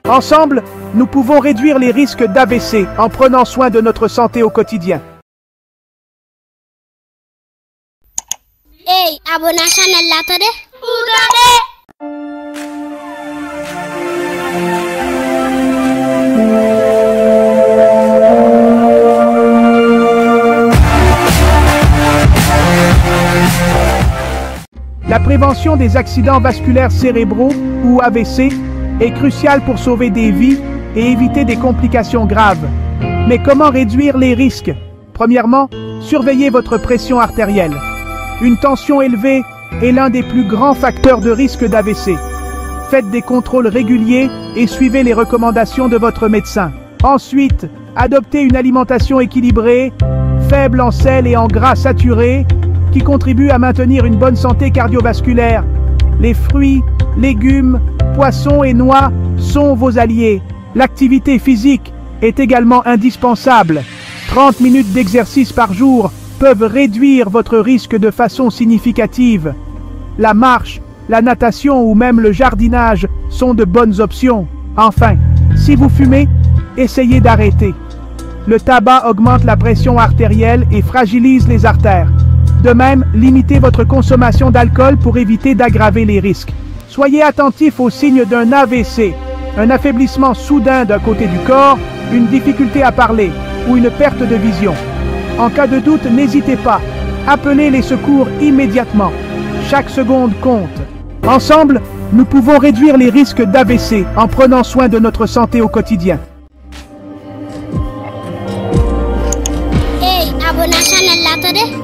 Ensemble, nous pouvons réduire les risques d'AVC en prenant soin de notre santé au quotidien. Hey, abonné à la chaîne là, t'as La prévention des accidents vasculaires cérébraux ou AVC est cruciale pour sauver des vies et éviter des complications graves. Mais comment réduire les risques? Premièrement, surveillez votre pression artérielle. Une tension élevée est l'un des plus grands facteurs de risque d'AVC. Faites des contrôles réguliers et suivez les recommandations de votre médecin. Ensuite, adoptez une alimentation équilibrée, faible en sel et en gras saturés, qui contribue à maintenir une bonne santé cardiovasculaire. Les fruits, légumes, poissons et noix sont vos alliés. L'activité physique est également indispensable. 30 minutes d'exercice par jour peuvent réduire votre risque de façon significative. La marche, la natation ou même le jardinage sont de bonnes options. Enfin, si vous fumez, essayez d'arrêter. Le tabac augmente la pression artérielle et fragilise les artères. De même, limitez votre consommation d'alcool pour éviter d'aggraver les risques. Soyez attentif aux signes d'un AVC, un affaiblissement soudain d'un côté du corps, une difficulté à parler ou une perte de vision. En cas de doute, n'hésitez pas. Appelez les secours immédiatement. Chaque seconde compte. Ensemble, nous pouvons réduire les risques d'AVC en prenant soin de notre santé au quotidien. Hey, abonné à la chaîne là, t'as